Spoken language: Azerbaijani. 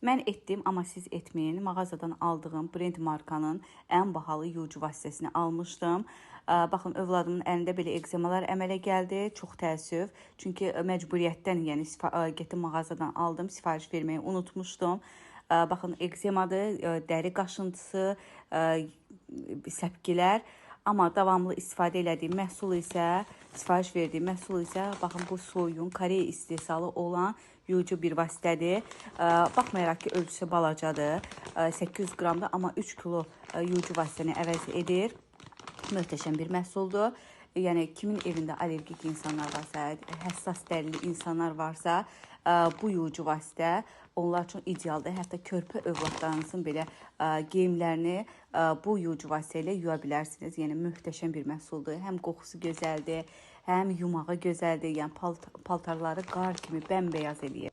Mən etdim, amma siz etməyin. Mağazadan aldığım brend markanın ən bahalı yuyucu vasitəsini almışdım. Baxın, övladımın əlində belə ekzemalar əmələ gəldi. Çox təəssüf. Çünki məcburiyyətdən, yəni getdim mağazadan aldım, sifariş verməyi unutmuşdum. Baxın, ekzemadır, dəri qaşıntısı, səpgilər. Amma davamlı istifadə elədiyim məhsul isə, sifariş verdiyim məhsul isə, baxın, bu Soyun Koreya istehsalı olan yuyucu bir vasitədir. Baxmayaraq ki, ölçüsü balacadır, 800 qramdır, amma 3 kilo yuyucu vasitəni əvəz edir. Möhtəşəm bir məhsuldur. Yəni, kimin evində allergik insanlar varsa, həssas dərili insanlar varsa, bu yuyucu vasitə onlar üçün idealdır. Hətta körpə övladlarınızın belə geyimlərini bu yuyucu vasitə ilə yuya bilərsiniz. Yəni, möhtəşəm bir məhsuldur. Həm qoxusu gözəldir, həm yumağı gözəldir. Yəni, paltarları qar kimi bəmbəyaz eləyir.